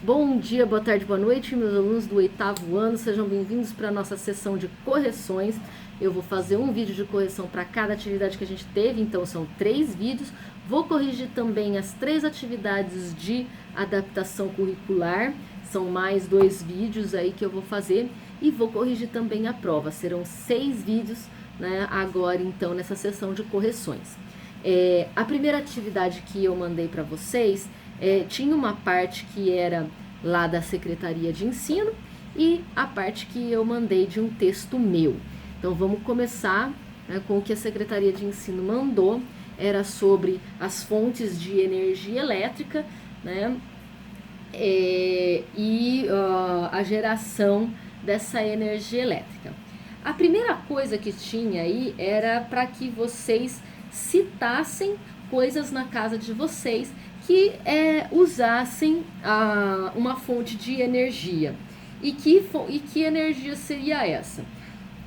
Bom dia, boa tarde, boa noite, meus alunos do 8º ano, sejam bem-vindos para a nossa sessão de correções. Eu vou fazer um vídeo de correção para cada atividade que a gente teve, então são 3 vídeos. Vou corrigir também as 3 atividades de adaptação curricular, são mais 2 vídeos aí que eu vou fazer, e vou corrigir também a prova, serão 6 vídeos, né, agora então nessa sessão de correções. A primeira atividade que eu mandei para vocês tinha uma parte que era lá da Secretaria de Ensino e a parte que eu mandei de um texto meu. Então vamos começar, né, com o que a Secretaria de Ensino mandou, era sobre as fontes de energia elétrica, né, a geração dessa energia elétrica. A primeira coisa que tinha aí era para que vocês citassem coisas na casa de vocês que usassem uma fonte de energia. E que energia seria essa?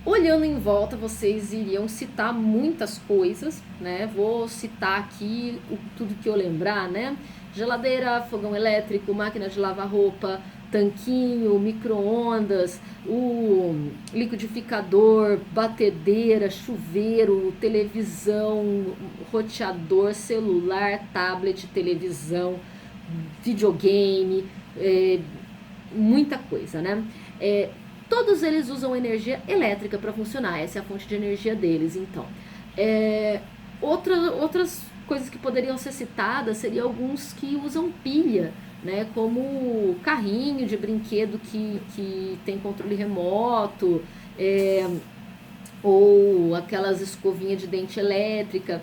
Olhando em volta, vocês iriam citar muitas coisas, né? Vou citar aqui tudo que eu lembrar, né? Geladeira, fogão elétrico, máquina de lavar roupa, tanquinho, micro-ondas, o liquidificador, batedeira, chuveiro, televisão, roteador, celular, tablet, televisão, videogame, muita coisa, né? Todos eles usam energia elétrica para funcionar, essa é a fonte de energia deles, então. Outras coisas que poderiam ser citadas seriam alguns que usam pilha, né, como carrinho de brinquedo que tem controle remoto, ou aquelas escovinhas de dente elétrica.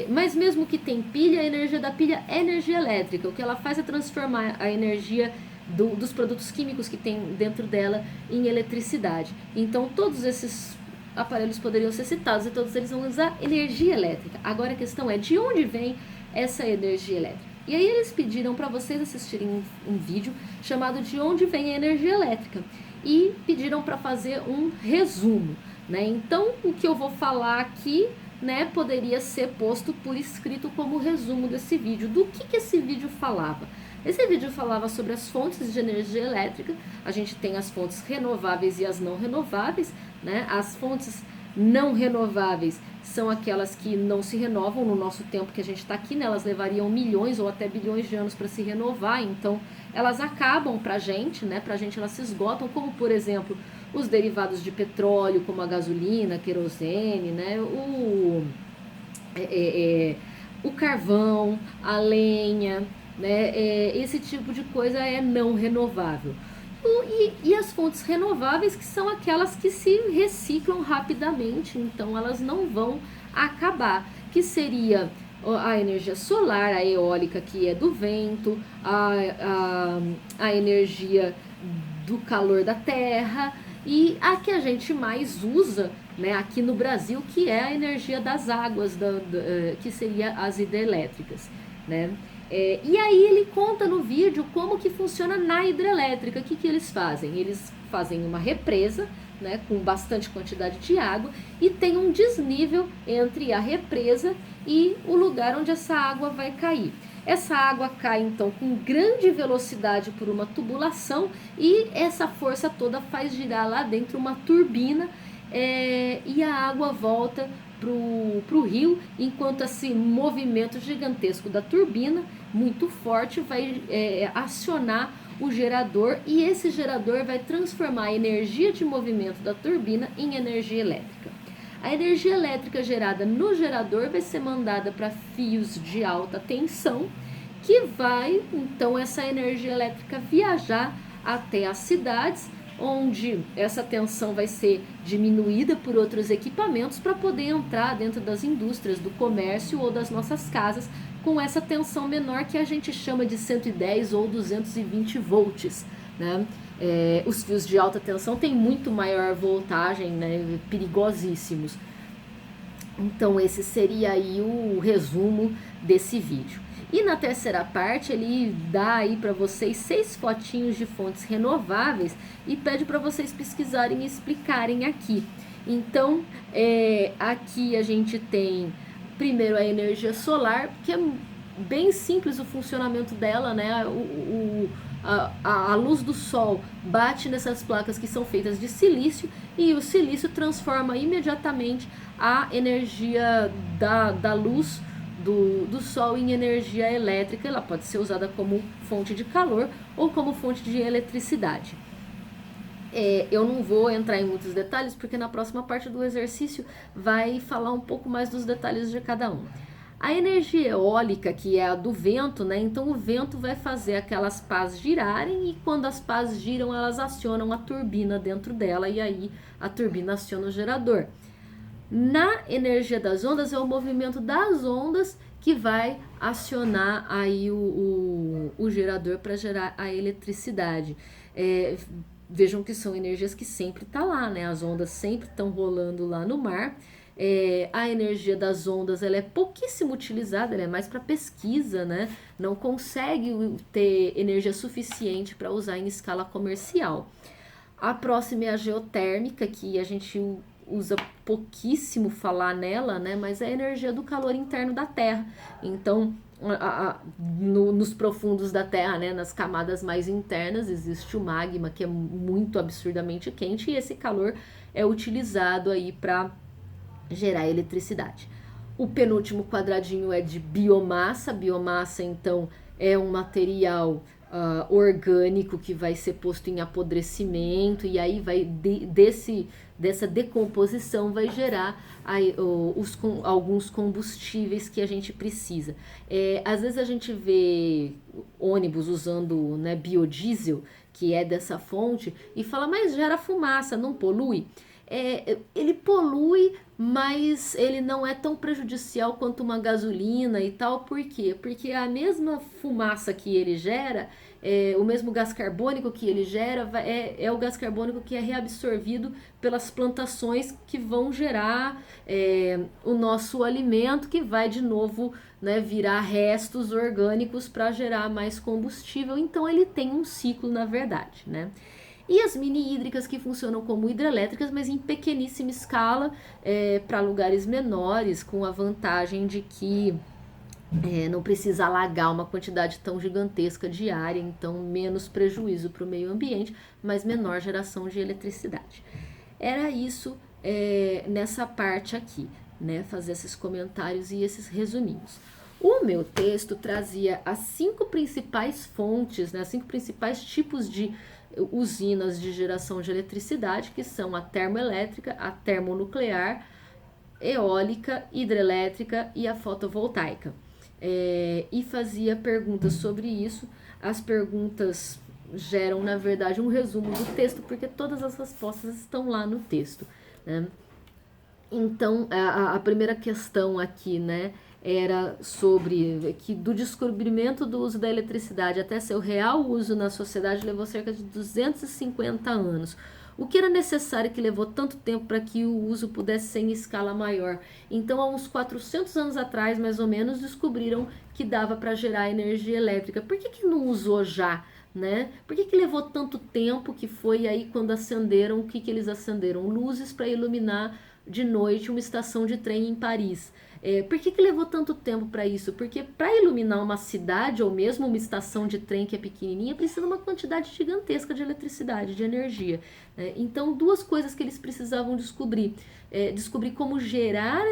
Mas mesmo que tem pilha, a energia da pilha é energia elétrica. O que ela faz é transformar a energia dos produtos químicos que tem dentro dela em eletricidade. Então todos esses aparelhos poderiam ser citados e todos eles vão usar energia elétrica. Agora a questão é de onde vem essa energia elétrica. E aí eles pediram para vocês assistirem um vídeo chamado De Onde Vem a Energia Elétrica e pediram para fazer um resumo, né? Então o que eu vou falar aqui, né, poderia ser posto por escrito como resumo desse vídeo. Do que esse vídeo falava? Esse vídeo falava sobre as fontes de energia elétrica. A gente tem as fontes renováveis e as não renováveis, né? As fontes não renováveis são aquelas que não se renovam no nosso tempo que a gente está aqui, né? Elas levariam milhões ou até bilhões de anos para se renovar, então elas acabam para a gente, né? Para a gente elas se esgotam, como por exemplo os derivados de petróleo, como a gasolina, querosene, né? O carvão, a lenha, né? Esse tipo de coisa é não renovável. E as fontes renováveis, que são aquelas que se reciclam rapidamente, então elas não vão acabar, que seria a energia solar, a eólica, que é do vento, a energia do calor da terra, e a que a gente mais usa, né, aqui no Brasil, que é a energia das águas, que seria as hidrelétricas, né? E aí ele conta no vídeo como que funciona na hidrelétrica. O que eles fazem? Eles fazem uma represa, né, com bastante quantidade de água, e tem um desnível entre a represa e o lugar onde essa água vai cair. Essa água cai então com grande velocidade por uma tubulação, e essa força toda faz girar lá dentro uma turbina, e a água volta pro rio, enquanto esse movimento gigantesco da turbina, muito forte, vai acionar o gerador, e esse gerador vai transformar a energia de movimento da turbina em energia elétrica. A energia elétrica gerada no gerador vai ser mandada para fios de alta tensão, que vai, então, essa energia elétrica viajar até as cidades, onde essa tensão vai ser diminuída por outros equipamentos para poder entrar dentro das indústrias, do comércio ou das nossas casas, com essa tensão menor que a gente chama de 110 ou 220 volts, né? Os fios de alta tensão têm muito maior voltagem, né? Perigosíssimos. Então esse seria aí o resumo desse vídeo. E na terceira parte ele dá aí para vocês 6 fotinhos de fontes renováveis e pede para vocês pesquisarem e explicarem aqui. Então, aqui a gente tem primeiro a energia solar, que é bem simples o funcionamento dela, né? a luz do sol bate nessas placas que são feitas de silício, e o silício transforma imediatamente a energia da luz do sol em energia elétrica. Ela pode ser usada como fonte de calor ou como fonte de eletricidade. Eu não vou entrar em muitos detalhes, porque na próxima parte do exercício vai falar um pouco mais dos detalhes de cada um. A energia eólica, que é a do vento, né? Então o vento vai fazer aquelas pás girarem, e quando as pás giram, elas acionam a turbina dentro dela, e aí a turbina aciona o gerador. Na energia das ondas, é o movimento das ondas que vai acionar aí o gerador para gerar a eletricidade. Vejam que são energias que sempre tá lá, né? As ondas sempre estão rolando lá no mar. A energia das ondas, ela é pouquíssimo utilizada, ela é mais para pesquisa, né? Não consegue ter energia suficiente para usar em escala comercial. A próxima é a geotérmica, que a gente usa pouquíssimo falar nela, né? Mas é a energia do calor interno da Terra. Então, nos profundos da Terra, né, nas camadas mais internas, existe o magma, que é muito absurdamente quente, e esse calor é utilizado aí para gerar eletricidade. O penúltimo quadradinho é de biomassa. Biomassa, então, é um material orgânico que vai ser posto em apodrecimento, e aí vai dessa decomposição vai gerar aí, alguns combustíveis que a gente precisa. Às vezes a gente vê ônibus usando, né, biodiesel, que é dessa fonte, e fala, mas gera fumaça, não polui? Ele polui, mas ele não é tão prejudicial quanto uma gasolina e tal. Por quê? Porque a mesma fumaça que ele gera, o mesmo gás carbônico que ele gera, é o gás carbônico que é reabsorvido pelas plantações, que vão gerar o nosso alimento, que vai de novo, né, virar restos orgânicos para gerar mais combustível. Então ele tem um ciclo, na verdade, né? E as mini hídricas, que funcionam como hidrelétricas, mas em pequeníssima escala, para lugares menores, com a vantagem de que não precisa alagar uma quantidade tão gigantesca de área, então menos prejuízo para o meio ambiente, mas menor geração de eletricidade. Era isso nessa parte aqui, né? Fazer esses comentários e esses resuminhos. O meu texto trazia as 5 principais fontes, né? 5 principais tipos de usinas de geração de eletricidade, que são a termoelétrica, a termonuclear, eólica, hidrelétrica e a fotovoltaica. E fazia perguntas sobre isso. As perguntas geram, na verdade, um resumo do texto, porque todas as respostas estão lá no texto, né? Então, a primeira questão aqui, né, era sobre que do descobrimento do uso da eletricidade até seu real uso na sociedade levou cerca de 250 anos. O que era necessário que levou tanto tempo para que o uso pudesse ser em escala maior? Então, há uns 400 anos atrás, mais ou menos, descobriram que dava para gerar energia elétrica. Por que não usou já, né? Por que levou tanto tempo? Que foi aí quando acenderam, o que eles acenderam? Luzes para iluminar de noite uma estação de trem em Paris. Por que levou tanto tempo para isso? Porque para iluminar uma cidade, ou mesmo uma estação de trem que é pequenininha, precisa de uma quantidade gigantesca de eletricidade, de energia. Então, 2 coisas que eles precisavam descobrir. Descobrir como gerar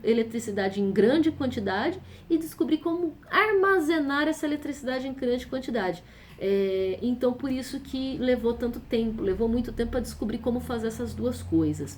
eletricidade em grande quantidade, e descobrir como armazenar essa eletricidade em grande quantidade. Então, por isso que levou tanto tempo, levou muito tempo para descobrir como fazer essas 2 coisas.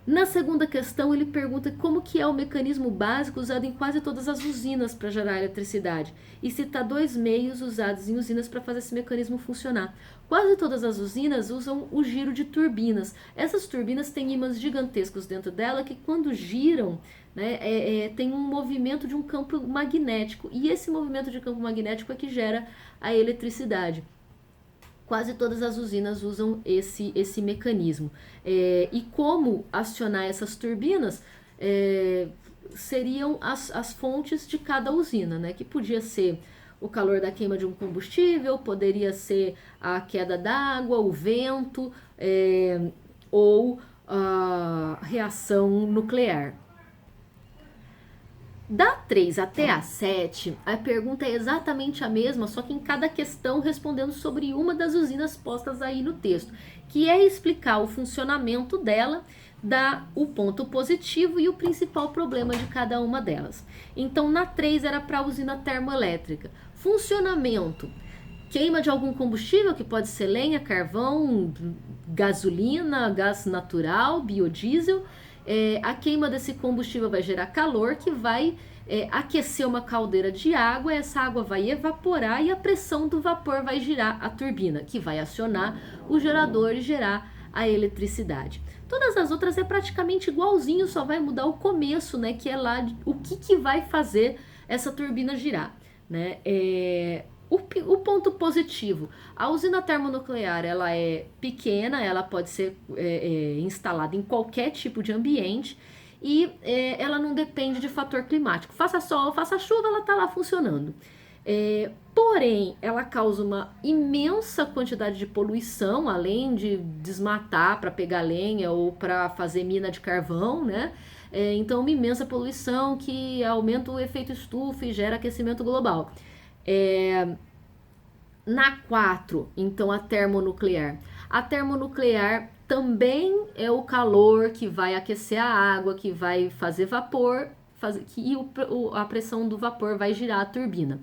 Na segunda questão, ele pergunta como que é o mecanismo básico usado em quase todas as usinas para gerar eletricidade, e cita 2 meios usados em usinas para fazer esse mecanismo funcionar. Quase todas as usinas usam o giro de turbinas. Essas turbinas têm ímãs gigantescos dentro dela que, quando giram, né, tem um movimento de um campo magnético, e esse movimento de campo magnético é que gera a eletricidade. Quase todas as usinas usam esse mecanismo. E como acionar essas turbinas seriam as fontes de cada usina, né? Que podia ser o calor da queima de um combustível, poderia ser a queda d'água, o vento, ou a reação nuclear. Da 3 até a 7, a pergunta é exatamente a mesma, só que em cada questão respondendo sobre uma das usinas postas aí no texto, que é explicar o funcionamento dela, dar o ponto positivo e o principal problema de cada uma delas. Então, na 3 era para a usina termoelétrica. Funcionamento: queima de algum combustível, que pode ser lenha, carvão, gasolina, gás natural, biodiesel. A queima desse combustível vai gerar calor, que vai aquecer uma caldeira de água, essa água vai evaporar e a pressão do vapor vai girar a turbina, que vai acionar o gerador e gerar a eletricidade. Todas as outras é praticamente igualzinho, só vai mudar o começo, né, que é lá o que vai fazer essa turbina girar, né? O ponto positivo: a usina termonuclear, ela é pequena, ela pode ser instalada em qualquer tipo de ambiente e ela não depende de fator climático. Faça sol, faça chuva, ela está lá funcionando. Porém, ela causa uma imensa quantidade de poluição, além de desmatar para pegar lenha ou para fazer mina de carvão, né? Então, uma imensa poluição que aumenta o efeito estufa e gera aquecimento global. Na 4, então, a termonuclear. A termonuclear também é o calor que vai aquecer a água, que vai fazer vapor, e a pressão do vapor vai girar a turbina.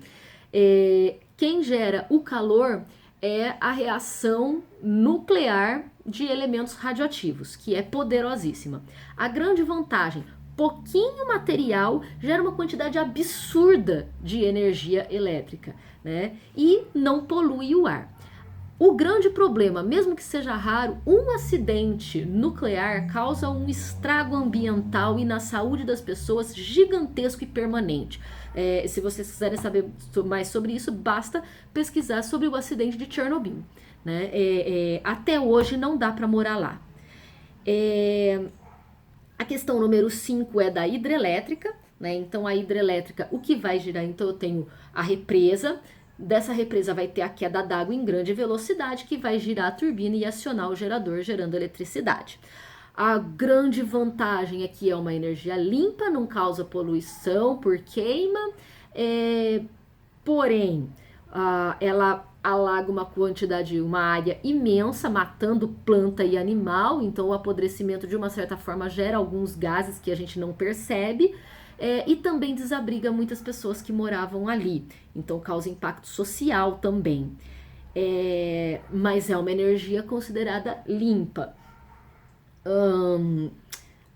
Quem gera o calor é a reação nuclear de elementos radioativos, que é poderosíssima. A grande vantagem: pouquinho material gera uma quantidade absurda de energia elétrica, né? E não polui o ar. O grande problema, mesmo que seja raro, um acidente nuclear causa um estrago ambiental e na saúde das pessoas gigantesco e permanente. Se vocês quiserem saber mais sobre isso, basta pesquisar sobre o acidente de Chernobyl, né? Até hoje não dá para morar lá. A questão número 5 é da hidrelétrica, né? Então, a hidrelétrica, o que vai girar? Então, eu tenho a represa. Dessa represa vai ter a queda d'água em grande velocidade, que vai girar a turbina e acionar o gerador, gerando eletricidade. A grande vantagem é que é uma energia limpa, não causa poluição por queima, porém, ela alaga uma área imensa, matando planta e animal. Então, o apodrecimento, de uma certa forma, gera alguns gases que a gente não percebe. E também desabriga muitas pessoas que moravam ali. Então, causa impacto social também. Mas é uma energia considerada limpa.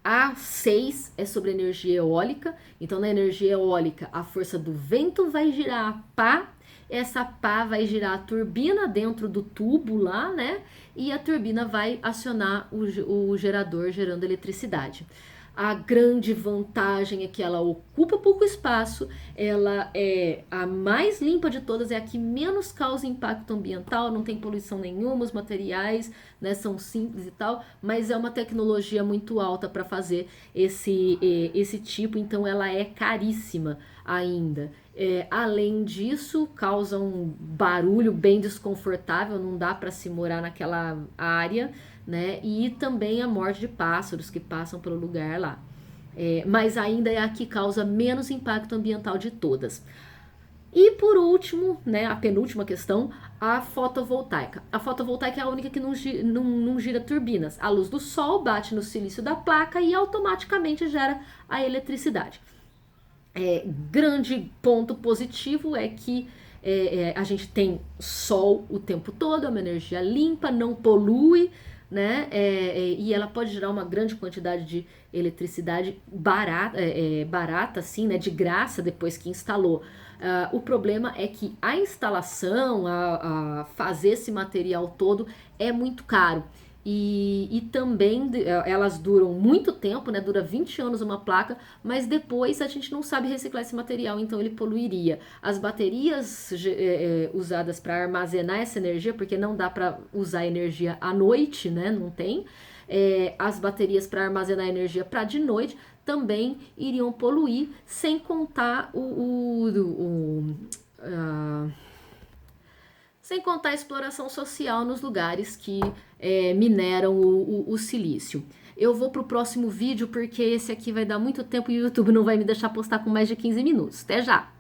A 6 é sobre energia eólica. Então, na energia eólica, a força do vento vai girar a pá. Essa pá vai girar a turbina dentro do tubo lá, né? E a turbina vai acionar o gerador, gerando eletricidade. A grande vantagem é que ela ocupa pouco espaço, ela é a mais limpa de todas, é a que menos causa impacto ambiental, não tem poluição nenhuma, os materiais, né, são simples e tal, mas é uma tecnologia muito alta para fazer esse tipo, então ela é caríssima ainda. Além disso, causa um barulho bem desconfortável, não dá para se morar naquela área, né? E também a morte de pássaros que passam pelo lugar lá. Mas ainda é a que causa menos impacto ambiental de todas. E por último, né, a penúltima questão, a fotovoltaica. A fotovoltaica é a única que não gira turbinas. A luz do sol bate no silício da placa e automaticamente gera a eletricidade. Grande ponto positivo é que a gente tem sol o tempo todo, é uma energia limpa, não polui, né? E ela pode gerar uma grande quantidade de eletricidade barata, assim, né? De graça depois que instalou. O problema é que a instalação, a fazer esse material todo é muito caro. E também elas duram muito tempo, né? Dura 20 anos uma placa, mas depois a gente não sabe reciclar esse material, então ele poluiria. As baterias usadas para armazenar essa energia, porque não dá para usar energia à noite, né? Não tem. As baterias para armazenar energia para de noite também iriam poluir, sem contar sem contar a exploração social nos lugares que mineram o silício. Eu vou pro próximo vídeo porque esse aqui vai dar muito tempo e o YouTube não vai me deixar postar com mais de 15 minutos. Até já!